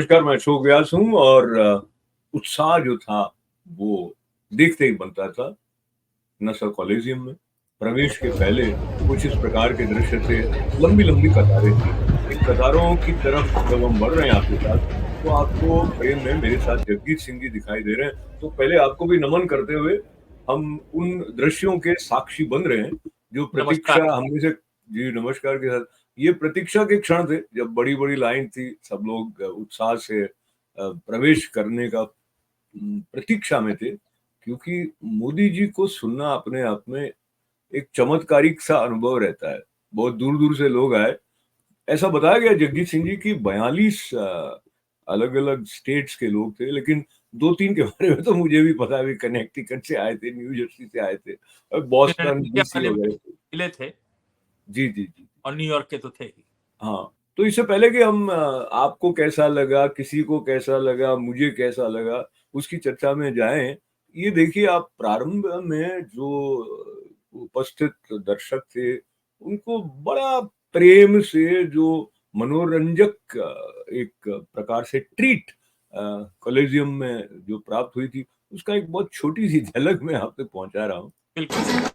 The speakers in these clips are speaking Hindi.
नमस्कार, मैं अशोक व्यास हूँ और उत्साह जो था वो देखते ही बनता था। नसा कॉलेजियम में प्रवेश के पहले कुछ इस प्रकार के दृश्य थे, लंबी-लंबी कतारें थी। इन कतारों की तरफ जब हम बढ़ रहे हैं आपके साथ, तो आपको फ्रेम में मेरे साथ जगजीत सिंह जी दिखाई दे रहे हैं। तो पहले आपको भी नमन करते हुए हम उन दृश्यों के साक्षी बन रहे हैं, जो नमस्कार। प्रतीक्षा हम में से जी, नमस्कार के साथ ये प्रतीक्षा के क्षण थे, जब बड़ी-बड़ी लाइन थी, सब लोग उत्साह से प्रवेश करने का प्रतीक्षा में थे, क्योंकि मोदी जी को सुनना अपने आप में एक चमत्कारिक सा अनुभव रहता है। बहुत दूर-दूर से लोग आए। ऐसा बताया गया जगजीत सिंह जी की 42 अलग-अलग स्टेट्स के लोग थे, लेकिन 2-3 के बारे में तो मुझे भी पता है, अभी कनेक्टिकट से आए थे, न्यू जर्सी से आए थे और बॉस्टन, फिलाडेल्फिया डीसी वाले वगैरह से। मिले थे जी, जी, जी। और न्यूयॉर्क के तो थे ही। हाँ, तो इससे पहले कि हम आपको कैसा लगा, किसी को कैसा लगा, मुझे कैसा लगा, उसकी चर्चा में जाएँ, ये देखिए आप प्रारंभ में जो उपस्थित दर्शक थे, उनको बड़ा प्रेम से जो मनोरंजक एक प्रकार से ट्रीट कॉलेजियम में जो प्राप्त हुई थी, उसका एक बहुत छोटी-सी झलक मैं आप तक पहुँचा रहा हूँ। बिल्कुल।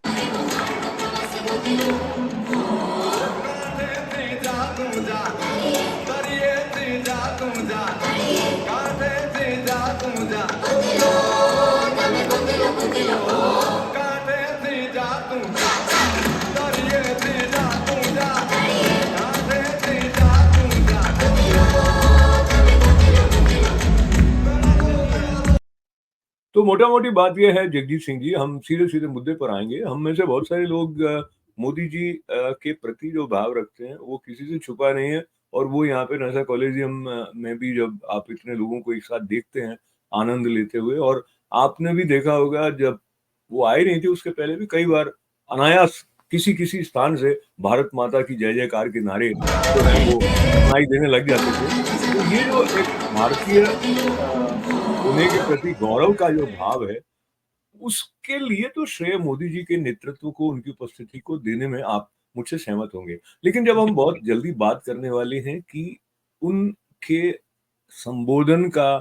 तो मोटा-मोटी बात ये है जगजीत सिंह जी, हम सीधे-सीधे मुद्दे पर आएँगे। हम में से बहुत सारे लोग मोदी जी के प्रति जो भाव रखते हैं, वो किसी से छुपा नहीं है और वो यहाँ पे नासा कॉलेजियम में भी जब आप इतने लोगों को एक साथ देखते हैं, आनंद लेते हुए और आपने भी देखा होगा जब वो आए नहीं थे, उसके पहले भी कई बार अनायास किसी-किसी स्थान से भारत माता की जय-जयकार के नारे जो हैं वो सुनाई देने लग जाते थे। तो ये जो एक भारतीय होने के प्रति गौरव का जो भाव है, उसके लिए तो श्रेय मोदी जी के नेतृत्व को, उनकी उपस्थिति को देने में आप मुझसे सहमत होंगे। लेकिन जब हम बहुत जल्दी बात करने वाले हैं कि उनके संबोधन का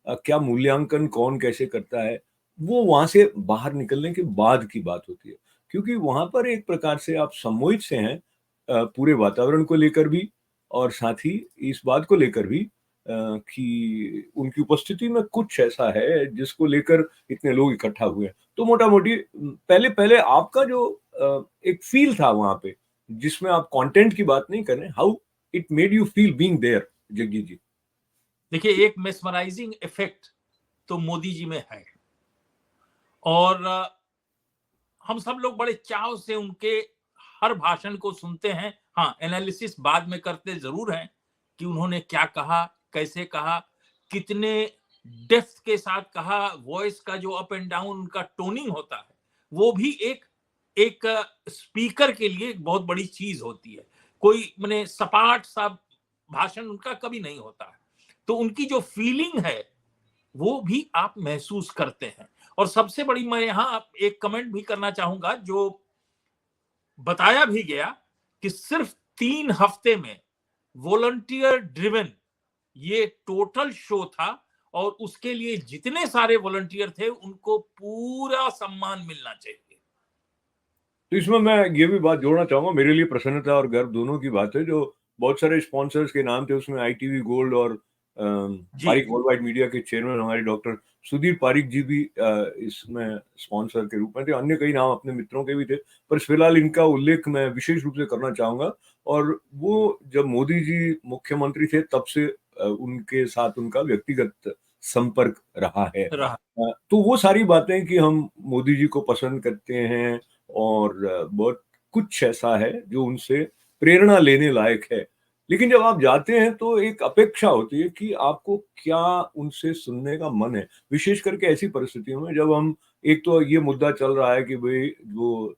क्या मूल्यांकन कौन कैसे करता है, वो वहाँ से बाहर निकलने के बाद की बात होती है। क्योंकि वहाँ पर एक प्रकार से आप सम्मोहित से हैं पूरे वातावरण को लेकर भी और साथ ही इस बात को लेकर भी कि उनकी उपस्थिति में कुछ ऐसा है जिसको लेकर इतने लोग इकट्ठा हुए हैं। तो मोटा-मोटी पहले आपका जो एक फ़ील था वहाँ पे, जिसमें आप कंटेंट की बात नहीं कर रहे हैं, how it made you feel being there Jaggi ji? देखिए, एक मेस्मराइजिंग इफेक्ट तो मोदी जी में है और हम सब लोग बड़े चाव से उनके हर भाषण को सुनते हैं। हाँ, एनालिसिस बाद में करते जरूर हैं कि उन्होंने क्या कहा, कैसे कहा, कितने डेप्थ के साथ कहा, वॉइस का जो अप एंड डाउन उनका टोनिंग होता है, वो भी एक एक स्पीकर के लिए एक बहुत बड़ी चीज होती है। कोई माने सपाट सा भाषण उनका कभी नहीं होता है। तो उनकी जो फीलिंग है वो भी आप महसूस करते हैं। और सबसे बड़ी मैं यहाँ एक कमेंट भी करना चाहूंगा, जो बताया भी गया कि सिर्फ 3 हफ्ते में वॉलंटियर ड्रिवन ये टोटल शो था और उसके लिए जितने सारे वॉलंटियर थे उनको पूरा सम्मान मिलना चाहिए। तो इसमें मैं ये भी बात जोड़ना चाहूँगा, मेरे लिए प्रसन्नता और गर्व दोनों की बात है, जो बहुत सारे स्पॉन्सर्स के नाम थे उसमें आईटीवी गोल्ड और जी। पारिक वर्ल्ड वाइड मीडिया के चेयरमैन हमारे डॉक्टर सुधीर पारिक जी भी इसमें स्पॉन्सर के रूप में थे। अन्य कई नाम अपने मित्रों के भी थे, पर फिलहाल इनका उल्लेख मैं विशेष रूप से करना चाहूँगा और वो जब मोदी जी मुख्यमंत्री थे तब से उनके साथ उनका व्यक्तिगत संपर्क रहा है। रहा। तो वो सारी बातें कि हम मोदी जी को पसंद करते हैं और बहुत कुछ ऐसा है जो उनसे प्रेरणा लेने लायक है। लेकिन जब आप जाते हैं तो एक अपेक्षा होती है कि आपको क्या उनसे सुनने का मन है। विशेष करके ऐसी परिस्थितियों में जब हम एक तो ये मुद्दा चल रहा है कि भई जो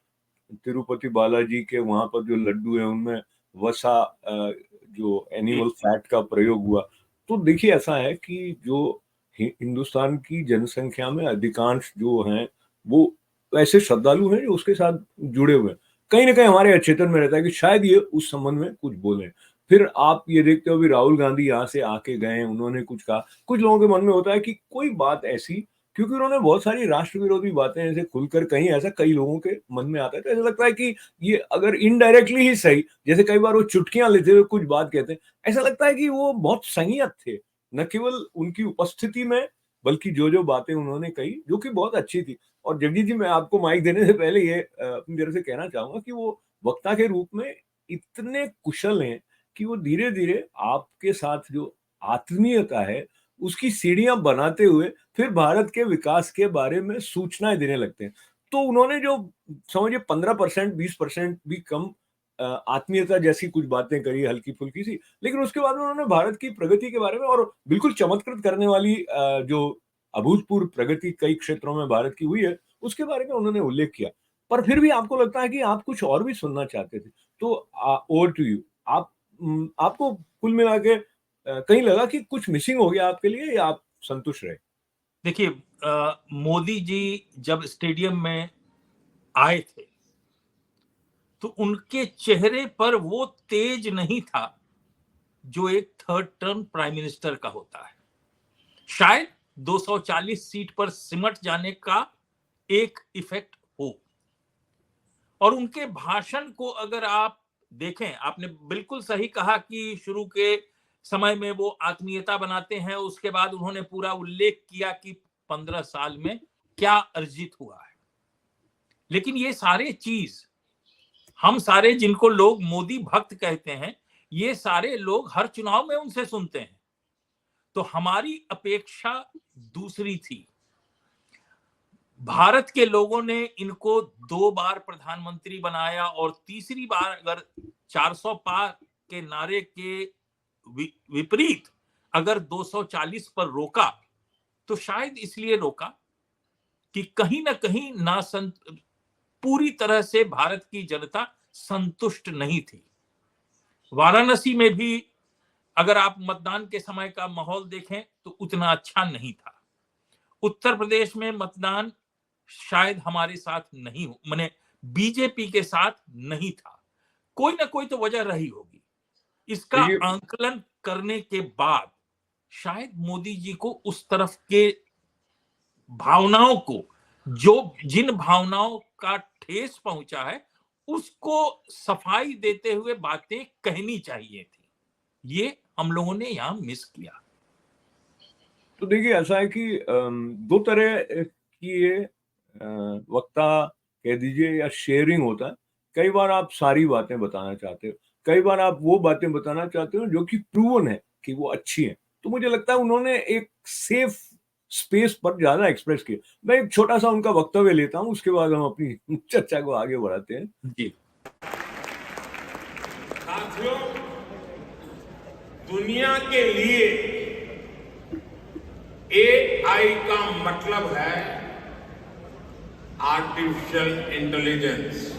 तिरुपति बालाजी के वहाँ पर जो लड्डू हैं उनमें वसा जो जी। एनिमल फैट का प्रयोग हुआ। तो देखिए ऐसा है कि जो हिंदुस्तान की जनसंख्या में अधिकांश जो हैं वो ऐसे श्रद्धालु हैं जो उसके साथ जुड़े हुए हैं। कहीं न कहीं हमारे अचेतन में रहता है कि शायद ये उस संबंध में कुछ बोलें। फिर आप ये देखते हो भी राहुल गांधी यहाँ से आके गए, उन्होंने कुछ कहा। कुछ लोगों के मन में होता है कि कोई बात ऐसी, क्योंकि उन्होंने बहुत सारी राष्ट्र विरोधी बातें ऐसे खुलकर कहीं, ऐसा कई लोगों के मन में आता है। तो ऐसा लगता है कि ये अगर इनडायरेक्टली ही सही, जैसे कई बार वो चुटकियाँ लेते हुए कुछ बात कहते हैं, ऐसा लगता है कि वो बहुत संयत थे। न केवल उनकी उपस्थिति में, बल्कि जो-जो बातें उन्होंने कही, जो कि बहुत अच्छी थी। और जगदीश जी, मैं आपको माइक देने से पहले ये अपनी तरफ से कहना चाहूँगा कि वो वक्ता के रूप में इतने कुशल हैं कि वो धीरे-धीरे आपके साथ जो आत्मीयता है, उसकी सीढ़ियाँ बनाते हुए फिर भारत के विकास के बारे में सूचनाएँ देने लगते हैं। तो उन्होंने जो समझिए 15% 20% भी कम आत्मीयता जैसी कुछ बातें करी हल्की-फुल्की सी, लेकिन उसके बाद में उन्होंने भारत की प्रगति के बारे में और बिल्कुल चमत्कृत करने वाली जो अभूतपूर्व प्रगति कई क्षेत्रों में भारत की हुई है, उसके बारे में उन्होंने उल्लेख किया। पर फिर भी आपको लगता है कि आप कुछ और भी सुनना चाहते थे। तो ओवर टू यू। आप आपको कुल मिला के कहीं लगा कि कुछ मिसिंग हो गया आपके लिए, या आप संतुष्ट रहे? देखिए, मोदी जी जब स्टेडियम में आए थे, तो उनके चेहरे पर वो तेज नहीं था जो एक थर्ड टर्म प्राइम मिनिस्टर का होता है। शायद 240 सीट पर सिमट जाने का एक इफेक्ट हो। और उनके भाषण को अगर आप देखें, आपने बिल्कुल सही कहा कि शुरू के समय में वो आत्मीयता बनाते हैं, उसके बाद उन्होंने पूरा उल्लेख किया कि 15 साल में क्या अर्जित हुआ है। लेकिन ये सारे चीज, हम सारे जिनको लोग मोदी भक्त कहते हैं, ये सारे लोग हर चुनाव में उनसे सुनते हैं। तो हमारी अपेक्षा दूसरी थी। भारत के लोगों ने इनको 2 बार प्रधानमंत्री बनाया, और तीसरी बार अगर 400 पार के नारे के विपरीत अगर 240 पर रोका, तो शायद इसलिए रोका कि कहीं ना कहीं पूरी तरह से भारत की जनता संतुष्ट नहीं थी। वाराणसी में भी अगर आप मतदान के समय का माहौल देखें तो उतना अच्छा नहीं था। उत्तर प्रदेश में मतदान शायद हमारे साथ नहीं हो, माने बीजेपी के साथ नहीं था। कोई ना कोई तो वजह रही होगी। इसका देखिए, आंकलन करने के बाद शायद मोदी जी को उस तरफ के भावनाओं को, जो जिन भावनाओं का ठेस पहुंचा है, उसको सफाई देते हुए बातें कहनी चाहिए थी। ये हम लोगों ने यहां मिस किया। तो देखिए ऐसा है कि 2 तरह की ये वक्ता कह दीजिए या शेयरिंग होता है। कई बार आप सारी बातें बताना चाहते हो, कई बार आप वो बातें बताना चाहते हो जो कि प्रूवन है कि वो अच्छी हैं। तो मुझे लगता है उन्होंने एक सेफ स्पेस पर ज़्यादा एक्सप्रेस किया। मैं एक छोटा-सा उनका वक्तव्य लेता हूँ, उसके बाद हम अपनी चर्चा को आगे बढ़ाते हैं। जी। साथियों, दुनिया के लिए एआई का मतलब है आर्टिफिशियल इंटेलिजेंस।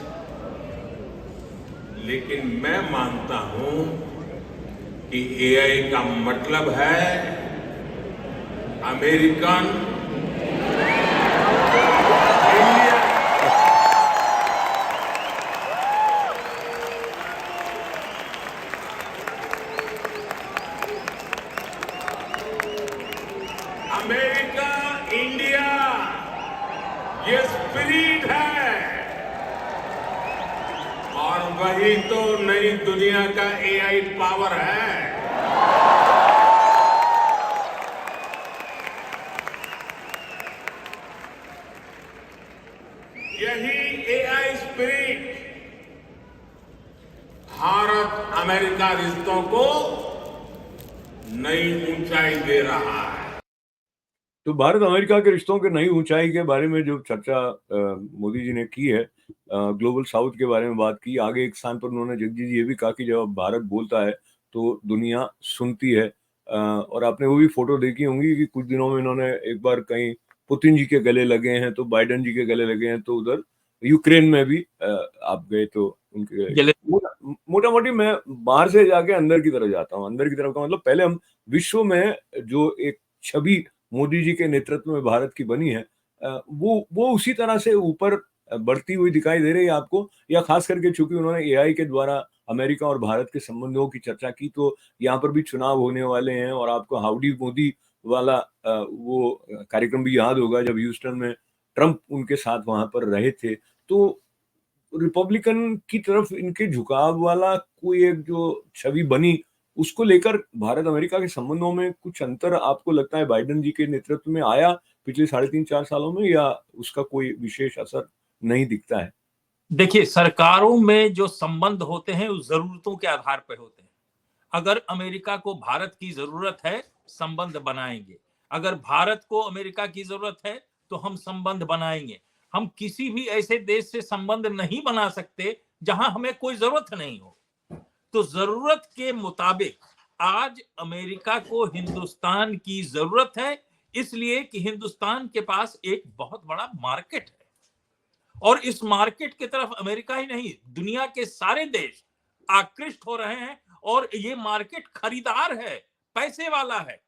लेकिन मैं मानता हूं कि एआई का मतलब है अमेरिकन इंडियन। अमेरिका, इंडिया, ये स्पिरिट है, और वही तो नई दुनिया का एआई पावर है। यही एआई स्पिरिट भारत अमेरिका रिश्तों को नई ऊंचाई दे रहा है। तो भारत अमेरिका के रिश्तों के नई ऊंचाई के बारे में जो चर्चा मोदी जी ने की है, ग्लोबल साउथ के बारे में बात की। आगे एक स्थान पर उन्होंने जगदीश जी ये भी कहा कि जब भारत बोलता है तो दुनिया सुनती है। और आपने वो भी फोटो देखी होंगी कि कुछ दिनों में इन्होंने एक बार कहीं पुतिन जी के गले लगे हैं, तो बाइडेन जी के गले लगे हैं, तो उधर यूक्रेन में भी आप गए तो उनके गले। मोटा मोटी मैं बाहर से जाके अंदर की तरफ जाता हूँ। अंदर की तरफ का मतलब, पहले हम विश्व में जो एक छवि मोदी जी के नेतृत्व में भारत की बनी है, वो उसी तरह से ऊपर बढ़ती हुई दिखाई दे रही है आपको, या खास करके चूंकि उन्होंने एआई के द्वारा अमेरिका और भारत के संबंधों की चर्चा की, तो यहाँ पर भी चुनाव होने वाले हैं और आपको हाउडी मोदी वाला वो कार्यक्रम भी याद होगा जब ह्यूस्टन में ट्रंप उनके साथ वहां पर रहे थे। तो रिपब्लिकन की तरफ इनके झुकाव वाला कोई एक जो छवि बनी, उसको लेकर भारत अमेरिका के संबंधों में कुछ अंतर आपको लगता है बाइडेन जी के नेतृत्व में आया पिछले 3.5-4 सालों में, या उसका कोई विशेष असर नहीं दिखता है? देखिए, सरकारों में जो संबंध होते हैं उस जरूरतों के आधार पर होते हैं। अगर अमेरिका को भारत की जरूरत है, संबंध बनाएंगे। अगर भारत को अमेरिका की जरूरत है तो हम संबंध बनाएंगे। हम किसी भी ऐसे देश से संबंध नहीं बना सकते जहां हमें कोई जरूरत नहीं हो। तो जरूरत के मुताबिक आज अमेरिका को हिंदुस्तान की जरूरत है, इसलिए कि हिंदुस्तान के पास एक बहुत बड़ा मार्केट है और इस मार्केट की तरफ अमेरिका ही नहीं, दुनिया के सारे देश आकृष्ट हो रहे हैं और ये मार्केट खरीदार है, पैसे वाला है।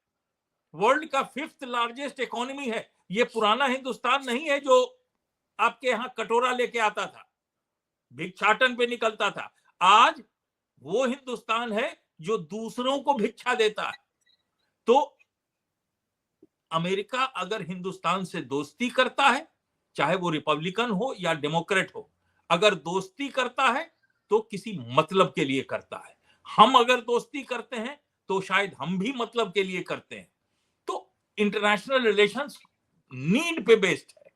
वर्ल्ड का 5th लार्जेस्ट इकोनॉमी है। ये पुराना हिंदुस्तान नहीं है जो आपके यहां कटोरा लेके आता था, भिक्षाटन पे निकलता था। आज वो हिंदुस्तान है जो दूसरों को भिक्षा देता है। तो अमेरिका अगर हिंदुस्तान से दोस्ती करता है, चाहे वो रिपब्लिकन हो या डेमोक्रेट हो, अगर दोस्ती करता है तो किसी मतलब के लिए करता है। हम अगर दोस्ती करते हैं तो शायद हम भी मतलब के लिए करते हैं। तो इंटरनेशनल रिलेशंस नीड पे बेस्ड है,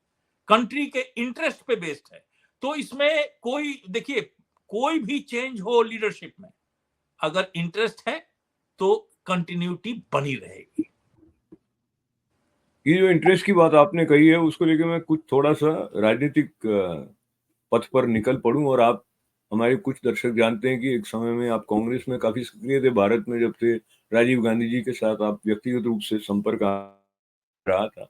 कंट्री के इंटरेस्ट पे बेस्ड है। तो इसमें कोई, देखिए, कोई भी चेंज हो लीडरशिप में, अगर इंटरेस्ट है तो कंटिन्यूटी बनी रहेगी। ये जो इंटरेस्ट की बात आपने कही है, उसको लेकर मैं कुछ थोड़ा सा राजनीतिक पथ पर निकल पड़ूं। और आप, हमारे कुछ दर्शक जानते हैं कि एक समय में आप कांग्रेस में काफी सक्रिय थे, भारत में जब थे, राजीव गांधी जी के साथ आप व्यक्तिगत रूप से संपर्क रहा था।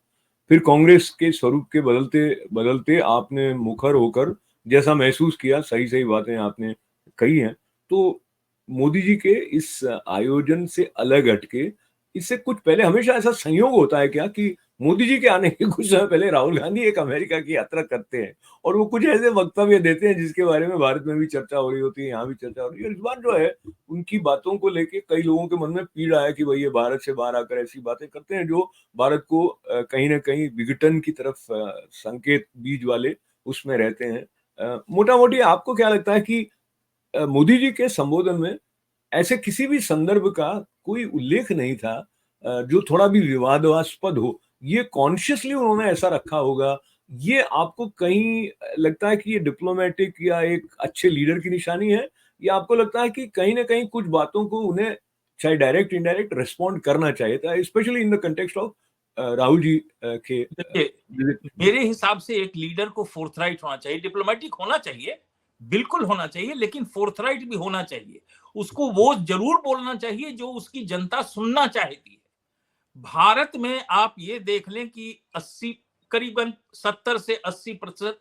फिर कांग्रेस के स्वरूप के बदलते बदलते आपने मुखर होकर जैसा महसूस किया, सही सही बातें आपने कही हैं। तो मोदी जी के इस आयोजन से अलग हटके, इससे कुछ पहले हमेशा ऐसा संयोग होता है क्या कि मोदी जी के आने के कुछ समय पहले राहुल गांधी एक अमेरिका की यात्रा करते हैं और वो कुछ ऐसे वक्तव्य देते हैं जिसके बारे में भारत में भी चर्चा हो रही होती है, यहाँ भी चर्चा हो रही है। इस बार जो है, उनकी बातों को लेके कई लोगों के मन में पीड़ा है कि भाई ये भारत से बाहर आकर ऐसी बातें करते हैं जो भारत को कहीं ना कहीं विघटन की तरफ संकेत बीज वाले उसमें रहते हैं। मोटा मोटी आपको क्या लगता है कि मोदी जी के संबोधन में ऐसे किसी भी संदर्भ का कोई उल्लेख नहीं था जो थोड़ा भी विवादास्पद हो? ये कॉन्शियसली उन्होंने ऐसा रखा होगा? ये आपको कहीं लगता है कि ये डिप्लोमेटिक या एक अच्छे लीडर की निशानी है, या आपको लगता है कि कहीं ना कहीं कुछ बातों को उन्हें चाहे डायरेक्ट इनडायरेक्ट रिस्पॉन्ड करना चाहिए था, specially in the context of Rahul ji के देखिए, मेरे हिसाब से एक लीडर को फोर्थराइट होना चाहिए, डिप्लोमेटिक होना चाहिए, बिल्कुल होना चाहिए, लेकिन फोर्थराइट भी होना चाहिए। उसको वो जरूर बोलना चाहिए जो उसकी जनता सुनना चाहती है। भारत में आप ये देख लें कि 80, करीबन 70 से 80%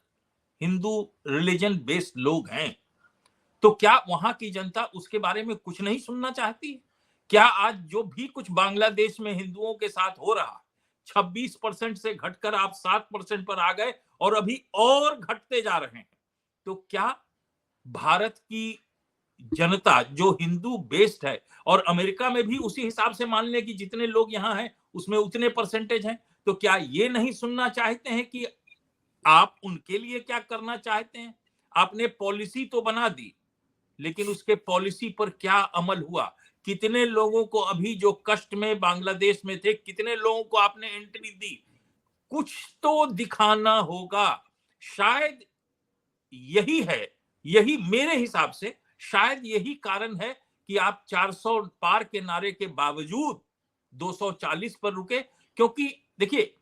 हिंदू रिलीजन बेस्ड लोग हैं। तो क्या वहां की जनता उसके बारे में कुछ नहीं सुनना चाहती है? क्या आज जो भी कुछ बांग्लादेश में हिंदुओं के साथ हो रहा, 26% से घटकर आप 7% पर आ गए और अभी और घटते जा रहे हैं, तो क्या भारत की जनता जो हिंदू बेस्ड है, और अमेरिका में भी उसी हिसाब से मान लें कि जितने लोग यहाँ हैं उसमें उतने परसेंटेज हैं, तो क्या ये नहीं सुनना चाहते हैं कि आप उनके लिए क्या करना चाहते हैं? आपने पॉलिसी तो बना दी, लेकिन उसके पॉलिसी पर क्या अमल हुआ? कितने लोगों को अभी जो कष्ट में बांग्लादेश में थे, कितने लोगों को आपने एंट्री दी? कुछ तो दिखाना होगा। शायद यही है, यही मेरे हिसाब से शायद यही कारण है कि आप 400 पार के नारे के बावजूद 240 पर रुके। क्योंकि देखिए,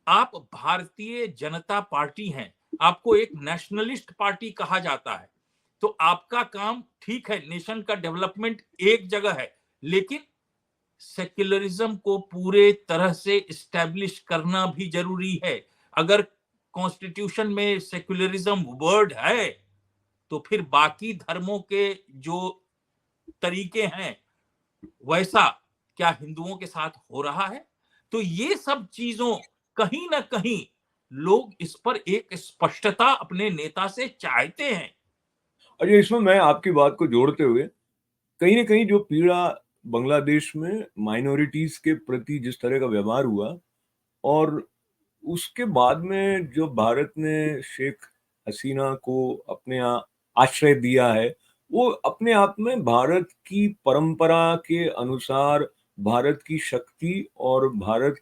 आप भारतीय जनता पार्टी हैं, आपको एक नेशनलिस्ट पार्टी कहा जाता है, तो आपका काम ठीक है, नेशन का डेवलपमेंट एक जगह है, लेकिन सेक्युलरिज्म को पूरे तरह से इस्टेब्लिश करना भी जरूरी है। अगर कॉन्स्टिट्यूशन में सेक्युलरिज्म वर्ड है तो फिर बाकी धर्मों के जो तरीके हैं वैसा क्या हिंदुओं के साथ हो रहा है? तो ये सब चीजों कहीं ना कहीं लोग इस पर एक स्पष्टता अपने नेता से चाहते हैं। अच्छा, इसमें मैं आपकी बात को जोड़ते हुए कहीं न कहीं जो पीड़ा बांग्लादेश में माइनॉरिटीज़ के प्रति जिस तरह का व्यवहार हुआ और उसके बाद में जो भारत ने शेख हसीना को अपने यहाँ आश्रय दिया है, वो अपने आप में भारत की परंपरा के अनुसार भारत की शक्ति और भारत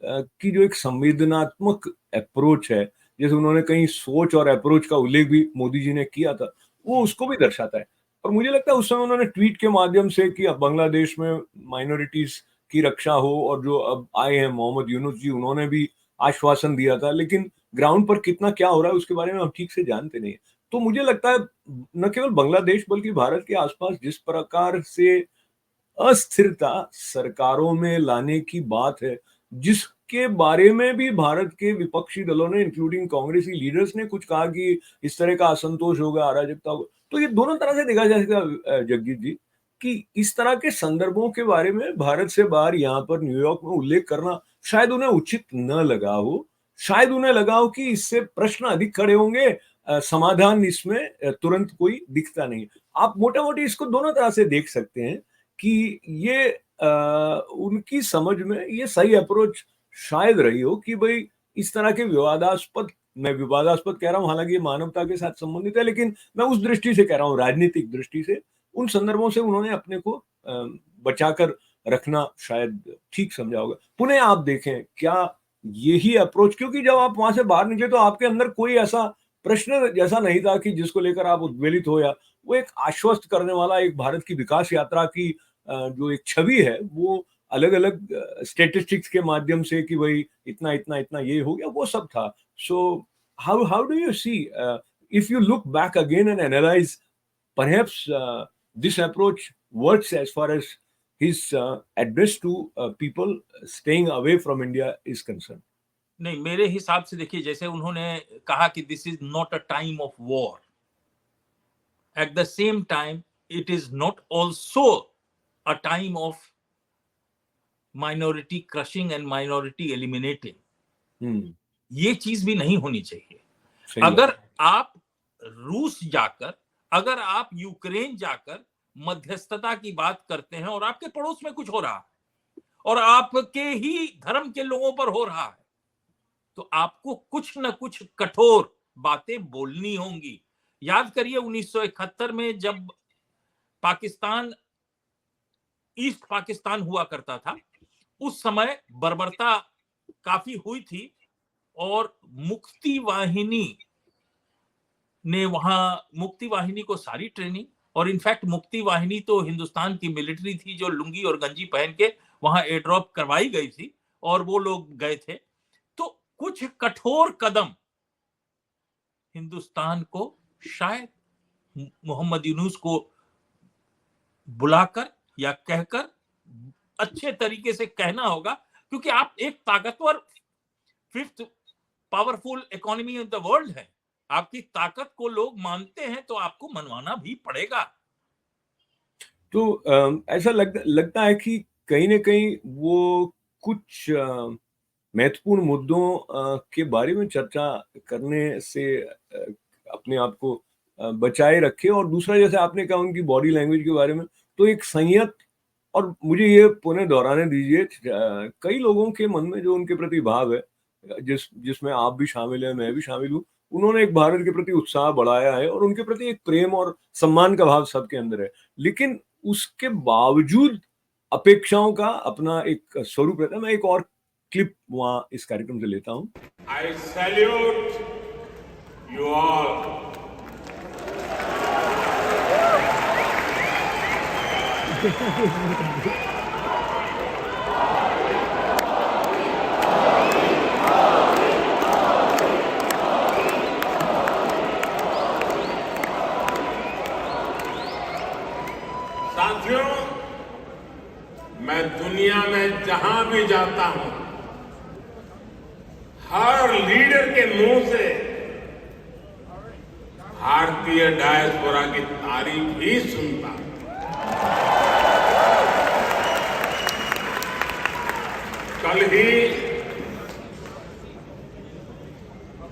की जो एक संवेदनात्मक अप्रोच है, जैसे उन्होंने कहीं सोच और अप्रोच का उल्लेख भी मोदी जी ने किया था, वो उसको भी दर्शाता है। और मुझे लगता है उस समय उन्होंने ट्वीट के माध्यम से कि अब बांग्लादेश में माइनॉरिटीज़ की रक्षा हो और जो अब आए हैं मोहम्मद यूनुस जी, उन्होंने भी आश्वासन दिया था, लेकिन ग्राउंड पर कितना क्या हो रहा है उसके बारे में हम ठीक से जानते नहीं हैं। तो मुझे लगता है न केवल बांग्लादेश बल्कि भारत के आसपास जिस प्रकार से अस्थिरता सरकारों में लाने की बात है, जिसके बारे में भी भारत के विपक्षी दलों ने इंक्लूडिंग कांग्रेसी लीडर्स ने कुछ कहा कि इस तरह का असंतोष होगा, अराजकता होगा। तो ये दोनों तरह से देखा जा सकता है जगजीत जी, कि इस तरह के संदर्भों के बारे में भारत से बाहर यहाँ पर न्यूयॉर्क में उल्लेख करना शायद उन्हें उचित न लगा हो। शायद उन्हें लगा हो कि इससे प्रश्न अधिक खड़े होंगे, समाधान इसमें तुरंत कोई दिखता नहीं है। आप मोटा-मोटी इसको दोनों तरह से देख सकते हैं कि ये उनकी समझ में ये सही अप्रोच शायद रही हो कि भई इस तरह के विवादास्पद, मैं विवादास्पद कह रहा हूँ, हालाँकि ये मानवता के साथ संबंधित है, लेकिन मैं उस दृष्टि से कह रहा हूँ, राजनीतिक दृष्टि से, उन संदर्भों से उन्होंने अपने को बचाकर रखना शायद ठीक समझा होगा। पुनः आप देखें, क्या यही अप्रोच, क्योंकि जब आप वहाँ से बाहर निकले तो आपके अंदर कोई ऐसा प्रश्न जैसा नहीं था कि जिसको लेकर आप उद्वेलित हो, या वो एक आश्वस्त करने वाला एक भारत की विकास यात्रा की जो एक छवि है, वो अलग-अलग स्टैटिस्टिक्स के माध्यम से कि भई इतना, इतना, इतना ये हो गया, वो सब था। So how how do you see if you look back again and analyse perhaps this approach works as far as his address to people staying away from India is concerned? नहीं, मेरे हिसाब से देखिए, जैसे उन्होंने कहा कि this is not a time of war, at the same time it is not also a time of minority crushing and minority eliminating. ये चीज भी नहीं होनी चाहिए। अगर आप रूस जाकर, अगर आप यूक्रेन जाकर मध्यस्थता की बात करते हैं और आपके पड़ोस में कुछ हो रहा है और आपके ही धर्म के लोगों पर हो रहा है, तो आपको कुछ न कुछ कठोर बातें बोलनी होंगी। याद करिए 1971 में जब पाकिस्तान, ईस्ट पाकिस्तान हुआ करता था, उस समय बर्बरता काफी हुई थी और मुक्ति वाहिनी ने वहां, मुक्ति वाहिनी को सारी ट्रेनिंग, और इनफैक्ट मुक्ति वाहिनी तो हिंदुस्तान की मिलिट्री थी जो लुंगी और गंजी पहन के वहां एयर ड्रॉप करवाई गई थी और वो लोग गए थे। तो कुछ कठोर कदम हिंदुस्तान को शायद मोहम्मद यूनुस को बुलाकर या कहकर अच्छे तरीके से कहना होगा, क्योंकि आप एक ताकतवर fifth powerful economy in the world है, आपकी ताकत को लोग मानते हैं तो आपको मनवाना भी पड़ेगा। तो ऐसा लगता है कि कहीं न कहीं वो कुछ महत्वपूर्ण मुद्दों के बारे में चर्चा करने से अपने आप को बचाए रखे, और दूसरा जैसे आपने कहा उनकी बॉडी लैंग्वेज के बारे में, तो एक संयत, और मुझे ये पुनः दोहराने दीजिए, कई लोगों के मन में जो उनके प्रति भाव है, जिसमें आप भी शामिल हैं, मैं भी शामिल हूँ, उन्होंने एक भारत के प्रति उत्साह बढ़ाया है और उनके प्रति एक प्रेम और सम्मान का भाव सबके अंदर है। लेकिन उसके बावजूद अपेक्षाओं का अपना एक स्वरूप रहता है। मैं एक और क्लिप वहाँ इस कार्यक्रम से लेता हूँ। I salute you all. साथियों, मैं दुनिया में जहां भी जाता हूं, हर लीडर के मुंह से भारतीय डायस्पोरा की तारीफ ही सुनता हूं। कल ही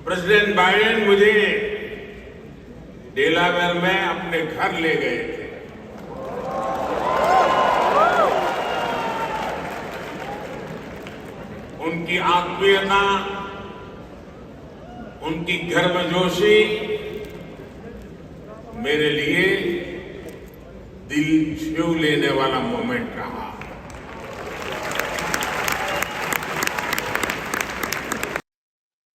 प्रेसिडेंट बाइडेन मुझे डेलावेयर में अपने घर ले गए थे। उनकी आत्मीयता, उनकी गर्मजोशी मेरे लिए दिल छू लेने वाला मोमेंट रहा।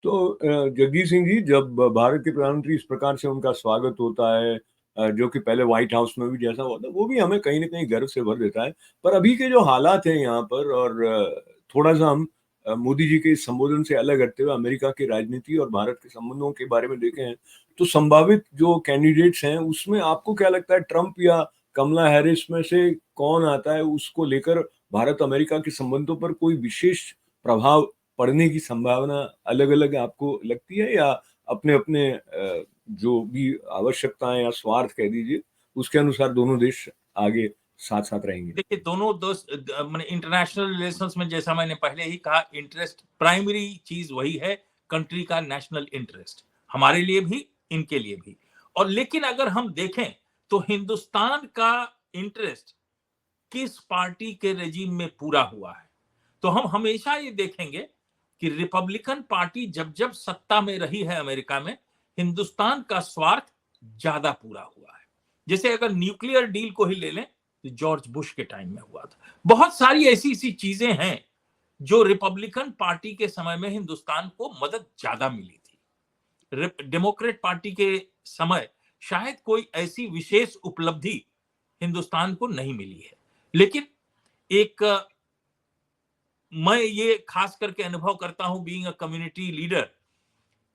तो जगदीश सिंह जी, जब भारत के प्रधानमंत्री इस प्रकार से उनका स्वागत होता है, जो कि पहले व्हाइट हाउस में भी जैसा हुआ था, वो भी हमें कहीं ना कहीं गर्व से भर देता है। पर अभी के जो हालात हैं यहाँ पर, और थोड़ा सा हम मोदी जी के इस संबोधन से अलग हटते हुए अमेरिका की राजनीति और भारत के संबंधों के बारे में देखें, तो संभावित जो कैंडिडेट्स हैं उसमें आपको क्या लगता है, ट्रंप या कमला हैरिस में से कौन आता है? उसको लेकर भारत अमेरिका के संबंधों पर कोई विशेष प्रभाव पड़ने की संभावना अलग अलग आपको लगती है, या अपने अपने जो भी आवश्यकताएं या स्वार्थ कह दीजिए उसके अनुसार दोनों देश आगे साथ साथ रहेंगे? देखिए, दोनों दोस्त मैंने इंटरनेशनल रिलेशंस में, जैसा मैंने पहले ही कहा, इंटरेस्ट प्राइमरी चीज वही है, कंट्री का नेशनल इंटरेस्ट, हमारे लिए भी इनके लिए भी। और लेकिन अगर हम देखें तो हिंदुस्तान का इंटरेस्ट किस पार्टी के रेजिम में पूरा हुआ है, तो हम हमेशा ये देखेंगे कि रिपब्लिकन पार्टी जब जब सत्ता में रही है अमेरिका में, हिंदुस्तान का स्वार्थ ज्यादा पूरा हुआ है। जैसे अगर न्यूक्लियर डील को ही ले लें तो जॉर्ज बुश के टाइम में हुआ था। बहुत सारी ऐसी ऐसी चीजें हैं जो रिपब्लिकन पार्टी के समय में हिंदुस्तान को मदद ज्यादा मिली थी। डेमोक्रेट पार्टी के समय शायद कोई ऐसी विशेष उपलब्धि हिंदुस्तान को नहीं मिली है। लेकिन एक मैं ये खास करके अनुभव करता हूं बीइंग अ कम्युनिटी लीडर,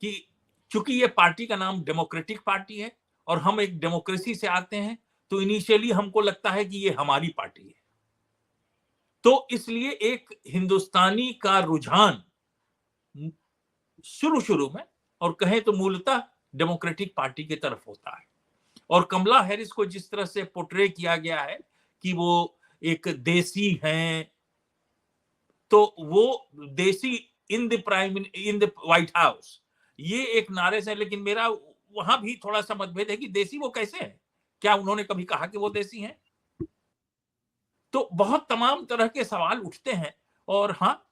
कि चूंकि ये पार्टी का नाम डेमोक्रेटिक पार्टी है और हम एक डेमोक्रेसी से आते हैं, तो इनिशियली हमको लगता है कि ये हमारी पार्टी है। तो इसलिए एक हिंदुस्तानी का रुझान शुरू शुरू में, और कहें तो मूलतः, डेमोक्रेटिक पार्टी की तरफ होता है। और कमला हैरिस को जिस तरह से पोर्ट्रे किया गया है कि वो एक देसी हैं, तो वो देसी इन द व्हाइट हाउस, ये एक नारे से। लेकिन मेरा वहां भी थोड़ा सा मतभेद है कि देसी वो कैसे है, क्या उन्होंने कभी कहा कि वो देसी हैं? तो बहुत तमाम तरह के सवाल उठते हैं। और हाँ,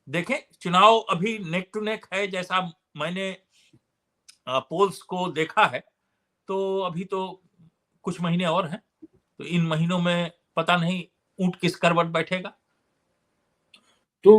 देखें, चुनाव अभी नेक टू नेक है, जैसा मैंने पोल्स को देखा है। तो अभी तो कुछ महीने और हैं, तो इन महीनों में पता नहीं ऊंट किस करवट बैठेगा। तो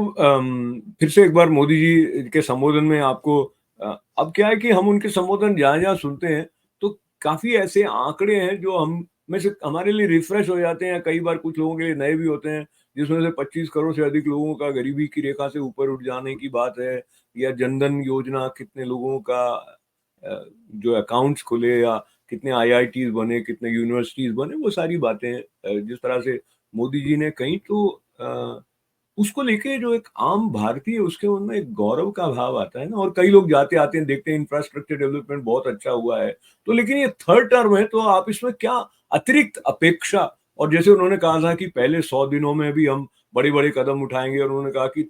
फिर से एक बार मोदी जी के संबोधन में आपको, अब क्या है कि हम उनके संबोधन जहाँ-जहाँ सुनते हैं, तो काफ़ी ऐसे आंकड़े हैं जो हम में से हमारे लिए रिफ्रेश हो जाते हैं, कई बार कुछ लोगों के लिए नए भी होते हैं, जिसमें से 25 करोड़ से अधिक लोगों का गरीबी की रेखा से ऊपर उठ जाने की बात है, या जनधन योजना कितने लोगों का जो अकाउंट्स खुले, या कितने आईआईटीज़ बने, कितने यूनिवर्सिटीज़ बने, वो सारी बातें जिस तरह से मोदी जी ने कही, तो उसको लेके जो एक आम भारतीय है उसके मन में एक गौरव का भाव आता है ना। और कई लोग जाते आते हैं, देखते हैं इंफ्रास्ट्रक्चर डेवलपमेंट बहुत अच्छा हुआ है, तो लेकिन ये थर्ड टर्म है, तो आप इसमें क्या अतिरिक्त अपेक्षा, और जैसे उन्होंने कहा था कि पहले 100 दिनों में भी हम बड़े बड़े कदम उठाएंगे, और उन्होंने कहा कि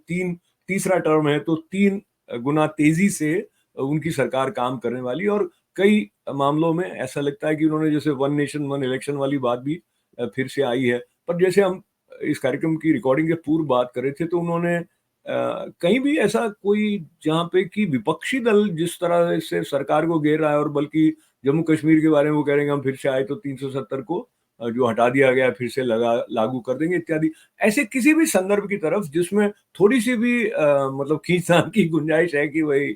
तीसरा टर्म है तो 3 गुना तेजी से उनकी सरकार काम करने वाली। और कई मामलों में ऐसा लगता है कि उन्होंने, जैसे वन नेशन वन इलेक्शन वाली बात भी फिर से आई है। पर जैसे हम इस कार्यक्रम की रिकॉर्डिंग के पूर्व बात कर रहे थे, तो उन्होंने कहीं भी ऐसा कोई जहाँ पे कि विपक्षी दल जिस तरह से सरकार को घेर रहा है, और बल्कि जम्मू कश्मीर के बारे में वो कह रहे हैं हम फिर से आए तो 370 को जो हटा दिया गया फिर से लागू कर देंगे इत्यादि, ऐसे किसी भी संदर्भ की तरफ जिसमें थोड़ी सी भी मतलब खींचतान की गुंजाइश है कि वही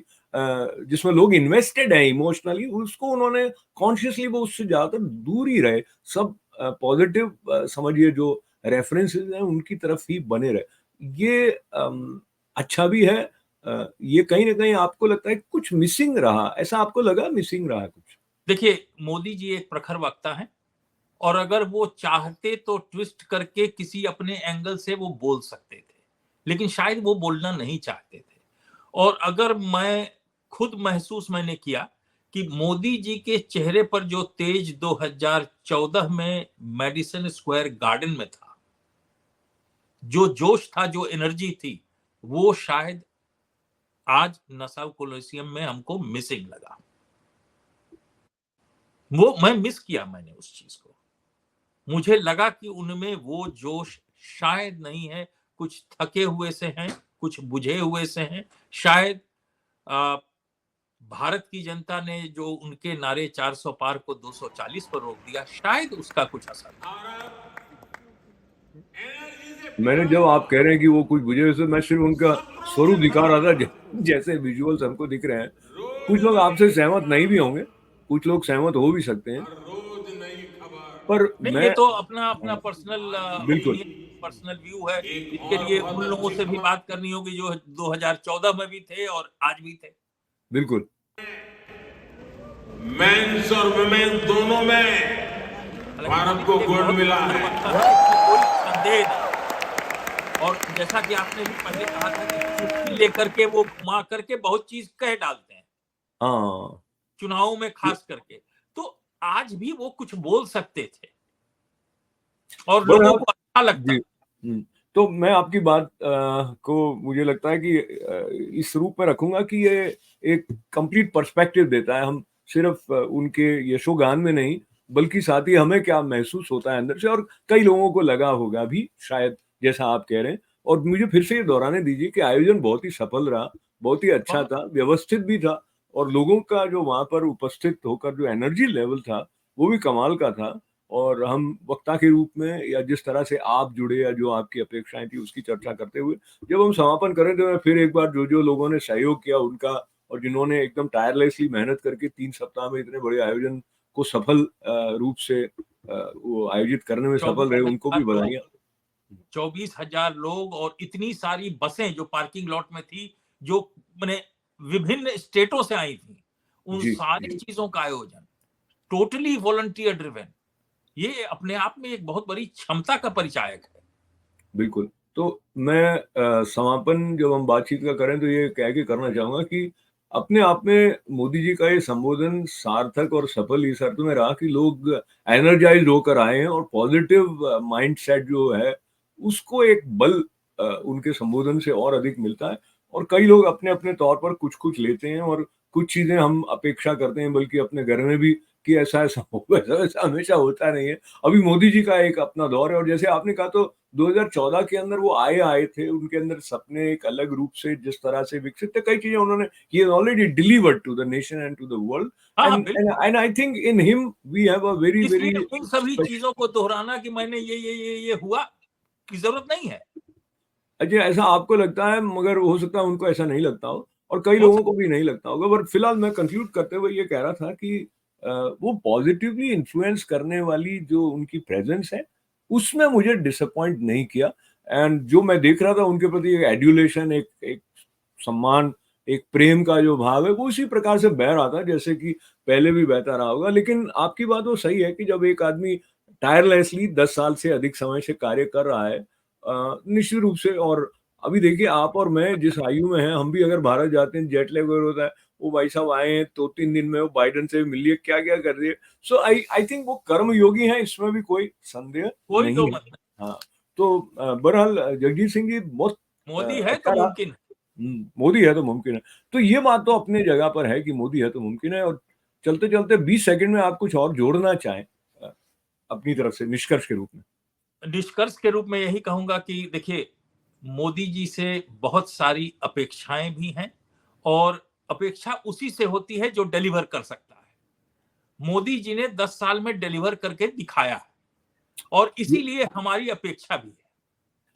जिसमें लोग इन्वेस्टेड है इमोशनली, उसको उन्होंने कॉन्शियसली वो उससे ज्यादातर दूर ही रहे, सब पॉजिटिव समझिए जो रेफरेंसेस हैं उनकी तरफ ही बने रहे। ये अच्छा भी है। ये कहीं ना कहीं आपको लगता है कुछ मिसिंग रहा, ऐसा आपको लगा मिसिंग रहा कुछ? देखिए, मोदी जी एक प्रखर वक्ता है, और अगर वो चाहते तो ट्विस्ट करके किसी अपने एंगल से वो बोल सकते थे, लेकिन शायद वो बोलना नहीं चाहते थे। और अगर मैं खुद महसूस मैंने किया कि मोदी जी के चेहरे पर जो तेज 2014 में मेडिसन स्क्वायर गार्डन में था, जो जोश था, जो एनर्जी थी, वो शायद आज नासाउ कोलोसियम में हमको मिसिंग लगा। वो मैं मिस किया मैंने उस चीज को। मुझे लगा कि उनमें वो जोश शायद नहीं है, कुछ थके हुए से हैं, कुछ बुझे हुए से हैं। शायद भारत की जनता ने जो उनके नारे 400 पार को 240 पर रोक दिया, शायद उसका कुछ असर है। मैंने जब आप कह रहे हैं कि वो कुछ बुझे हुए, मैं सिर्फ उनका स्वरूप दिखा रहा था, जैसे विजुअल्स हमको दिख रहे हैं। कुछ लोग आपसे सहमत नहीं भी होंगे, कुछ लोग सहमत हो भी सकते हैं, पर नहीं, ये मैं तो अपना अपना पर्सनल बिल्कुल ओपिनियन, पर्सनल व्यू है। इसके लिए उन लोगों से भी बात करनी होगी जो 2014 में भी थे और आज भी थे। बिल्कुल मेंस और वुमेन्स दोनों में भारत को गोल्ड मिला है। कोई संदेह नहीं। और जैसा कि आपने भी पहले कहा था कि चुटकी लेकर के वो घुमा करके बहुत चीज कह डालते हैं, हाँ, चुनावों में खास करके। तो आज भी वो कुछ बोल सकते थे और लोगों को अच्छा लगता। जी। तो मैं आपकी बात को मुझे लगता है कि इस रूप में रखूंगा कि ये एक कंप्लीट पर्सपेक्टिव देता है। हम सिर्फ उनके यशोगान में नहीं, बल्कि साथ ही हमें क्या महसूस होता है अंदर से, और कई लोगों को लगा होगा भी शायद, जैसा आप कह रहे हैं। और मुझे फिर से ये दोहराने दीजिए कि आयोजन बहुत ही सफल रहा, बहुत ही अच्छा था, व्यवस्थित भी था, और लोगों का जो वहां पर उपस्थित होकर जो एनर्जी लेवल था वो भी कमाल का था। और हम वक्ता के रूप में, या जिस तरह से आप जुड़े या जो आपकी अपेक्षाएं थी उसकी चर्चा करते हुए जब हम समापन करें, तो मैं फिर एक बार जो जो लोगों ने सहयोग किया उनका, और जिन्होंने एकदम टायरलेसली मेहनत करके 3 सप्ताह में इतने बड़े आयोजन को सफल रूप से वो आयोजित करने में सफल रहे, उनको भी बधाइयाँ। 24,000 लोग और इतनी सारी बसें जो पार्किंग लॉट में थी, जो मैंने विभिन्न स्टेटों से आई थी, उन जी, सारी जी। चीजों का आयोजन टोटली वॉलंटियर ड्रिवन, ये अपने आप में एक बहुत बड़ी क्षमता का परिचायक है। बिल्कुल। तो मैं समापन जब हम बातचीत का करें तो ये कह के करना चाहूँगा कि अपने आप में मोदी जी का ये संबोधन सार्थक और सफल इस अर्थ में रहा कि लोग एनर्जाइज़्ड होकर आए हैं, और पॉजिटिव माइंडसेट जो है, उसको एक बल उनके संबोधन से और अधिक मिलता है। और कई लोग अपने-अपने तौर पर कुछ-कुछ लेते हैं, और कुछ चीज़ें हम अपेक्षा करते हैं, बल्कि अपने घर में भी, कि ऐसा-ऐसा हो, वैसा-वैसा हमेशा होता नहीं है। अभी मोदी जी का एक अपना दौर है, और जैसे आपने कहा, तो 2014 के अंदर वो आए थे, उनके अंदर सपने एक अलग रूप से जिस तरह से विकसित थे, कई चीजें उन्होंने, he has already delivered to the nation and to the world, हाँ, एंड बिल्कुल। And I think in him we have a very very इसलिए उन सभी चीजों को दोहराना कि मैंने ये हुआ, की जरूरत नहीं है। अच्छा, ऐसा आपको लगता है, मगर हो सकता है उनको ऐसा नहीं लगता हो, और कई हो लोगों सकता को भी नहीं लगता होगा। बट फिलहाल मैं कंक्लूड करते हुए ये कह रहा था कि वो पॉजिटिवली इन्फ्लुएंस करने वाली जो उनकी प्रेजेंस है, उसमें मुझे डिसअपॉइंट नहीं किया। एंड जो मैं देख रहा था उनके प्रति, एक एड्यूलेशन, एक एक सम्मान, एक प्रेम का जो भाव है, वो उसी प्रकार से बह रहा था जैसे कि पहले भी बहता रहा होगा। लेकिन आपकी बात वो सही है कि जब एक आदमी टायरलेसली 10 साल से अधिक समय से कार्य कर रहा है, निश्चित रूप से, और अभी देखिए आप और मैं जिस आयु में हैं, हम भी अगर भारत जाते हैं, जेट लैग वगैरह होता है, वो भाई साहब आए हैं 2-3 दिन में, वो बाइडेन से मिल लिए, क्या-क्या कर रही है। सो आई आई थिंक वो कर्मयोगी हैं, इसमें भी कोई संदेह कोई नहीं दो है। मत नहीं। हाँ, तो बहरहाल जगजीत सिंह जी, बहुत मोदी है अच्छा तो रहा। मुमकिन है। मोदी है तो मुमकिन है। तो ये बात तो अपनी जगह पर है कि मोदी है तो मुमकिन है। और चलते-चलते 20 सेकंड में आप कुछ और जोड़ना चाहें अपनी तरफ से निष्कर्ष के रूप में? निष्कर्ष के रूप में यही कहूंगा कि देखिए, मोदी जी से बहुत सारी अपेक्षाएं भी हैं, और अपेक्षा उसी से होती है जो डिलीवर कर सकता है। मोदी जी ने 10 साल में डिलीवर करके दिखाया है, और इसीलिए हमारी अपेक्षा भी है।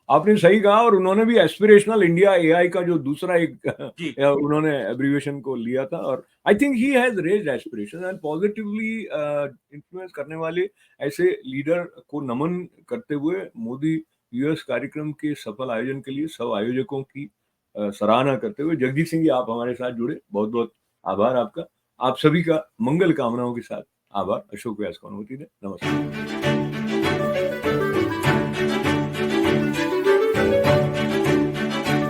आपने सही कहा, और उन्होंने भी एस्पिरेशनल इंडिया एआई का जो दूसरा एक जी, उन्होंने एब्रिविएशन को लिया था, और I think he has raised aspiration and positively influence करने वाले ऐसे लीडर को नमन करते हुए, मोदी यूएस कार्यक्रम के सफल आयोजन के लिए सब आयोजकों की सराहना करते हुए, जगजीत सिंह जी, आप हमारे साथ जुड़े, बहुत बहुत आभार आपका। आप सभी का मंगल कामनाओं के साथ आभार। अशोक व्यास को अनुमति दें। नमस्कार।